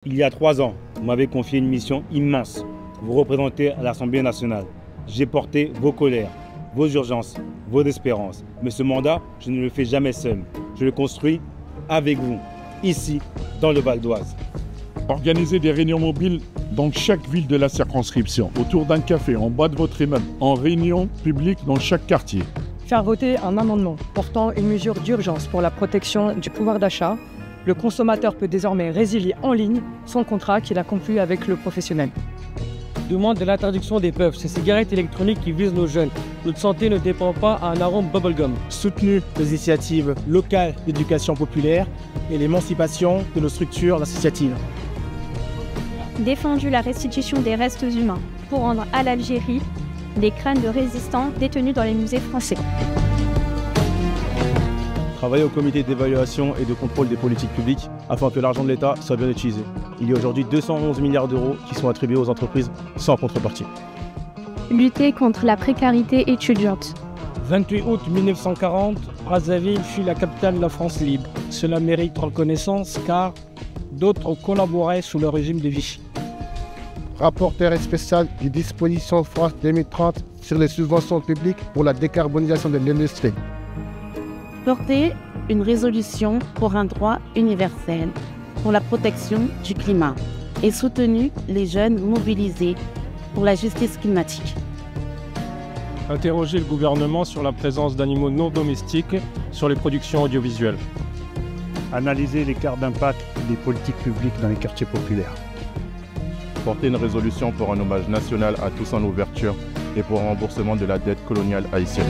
Il y a 3 ans, vous m'avez confié une mission immense. Vous représentez à l'Assemblée nationale. J'ai porté vos colères, vos urgences, vos espérances. Mais ce mandat, je ne le fais jamais seul. Je le construis avec vous, ici, dans le Val d'Oise. Organisez des réunions mobiles dans chaque ville de la circonscription, autour d'un café, en bas de votre immeuble, en réunion publique dans chaque quartier. Faire voter un amendement portant une mesure d'urgence pour la protection du pouvoir d'achat. Le consommateur peut désormais résilier en ligne son contrat qu'il a conclu avec le professionnel. Demande de l'interdiction des puffs, ces cigarettes électroniques qui visent nos jeunes. Notre santé ne dépend pas à un arôme bubblegum. Soutenu les initiatives locales d'éducation populaire et l'émancipation de nos structures associatives. Défendu la restitution des restes humains pour rendre à l'Algérie les crânes de résistants détenus dans les musées français. Travailler au comité d'évaluation et de contrôle des politiques publiques afin que l'argent de l'État soit bien utilisé. Il y a aujourd'hui 211 milliards d'euros qui sont attribués aux entreprises sans contrepartie. Lutter contre la précarité étudiante. 28 août 1940, Brazzaville fut la capitale de la France libre. Cela mérite reconnaissance car d'autres collaboraient sous le régime de Vichy. Rapporteur spécial des dispositions France 2030 sur les subventions publiques pour la décarbonisation de l'industrie. Porter une résolution pour un droit universel pour la protection du climat et soutenu les jeunes mobilisés pour la justice climatique. Interroger le gouvernement sur la présence d'animaux non domestiques sur les productions audiovisuelles. Analyser l'écart d'impact des politiques publiques dans les quartiers populaires. Porter une résolution pour un hommage national à Toussaint Louverture et pour un remboursement de la dette coloniale haïtienne.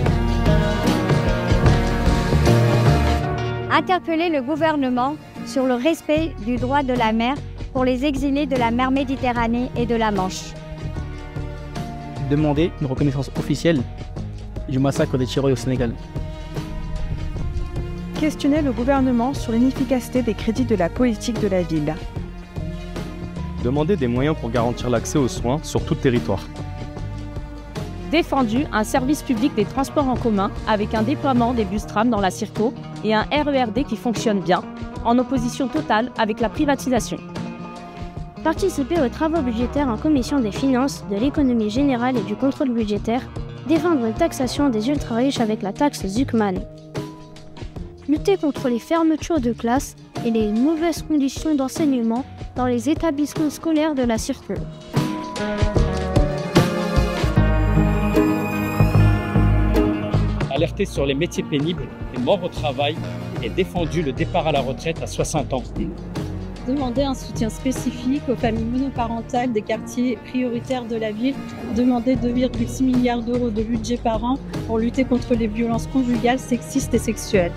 Interpeller le gouvernement sur le respect du droit de la mer pour les exilés de la mer Méditerranée et de la Manche. Demander une reconnaissance officielle du massacre des Tiroirs au Sénégal. Questionner le gouvernement sur l'inefficacité des crédits de la politique de la ville. Demander des moyens pour garantir l'accès aux soins sur tout le territoire. Défendu un service public des transports en commun avec un déploiement des bus-trams dans la circo et un RERD qui fonctionne bien, en opposition totale avec la privatisation. Participer aux travaux budgétaires en commission des finances, de l'économie générale et du contrôle budgétaire. Défendre une taxation des ultra-riches avec la taxe Zuckman. Lutter contre les fermetures de classes et les mauvaises conditions d'enseignement dans les établissements scolaires de la circo. Alerté sur les métiers pénibles et morts au travail et défendu le départ à la retraite à 60 ans. Demander un soutien spécifique aux familles monoparentales des quartiers prioritaires de la ville. Demander 2,6 milliards d'euros de budget par an pour lutter contre les violences conjugales, sexistes et sexuelles.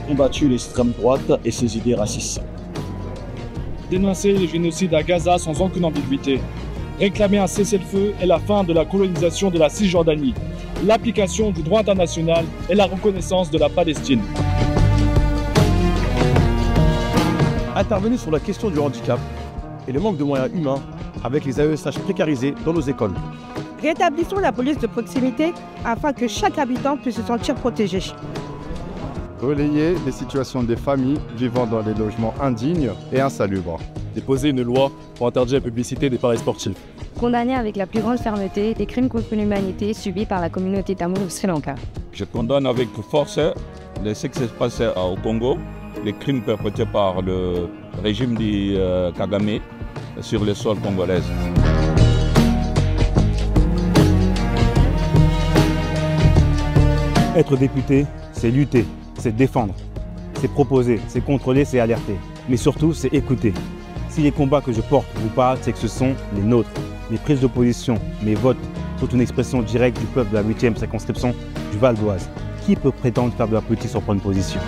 Combattu l'extrême droite et ses idées racistes. Dénoncer le génocide à Gaza sans aucune ambiguïté. Réclamer un cessez-le-feu et la fin de la colonisation de la Cisjordanie. L'application du droit international et la reconnaissance de la Palestine. Intervenir sur la question du handicap et le manque de moyens humains avec les AESH précarisés dans nos écoles. Rétablissons la police de proximité afin que chaque habitant puisse se sentir protégé. Relayer les situations des familles vivant dans des logements indignes et insalubres. Déposer une loi pour interdire la publicité des paris sportifs. Condamner avec la plus grande fermeté les crimes contre l'humanité subis par la communauté tamoule au Sri Lanka. Je condamne avec force ce qui s'est passé au Congo, les crimes perpétrés par le régime de Kagame sur le sol congolais. Être député, c'est lutter, c'est défendre, c'est proposer, c'est contrôler, c'est alerter. Mais surtout, c'est écouter. Si les combats que je porte vous parlent, c'est que ce sont les nôtres. Mes prises de position, mes votes sont une expression directe du peuple de la 8e circonscription du Val d'Oise. Qui peut prétendre faire de la politique sans prendre position ?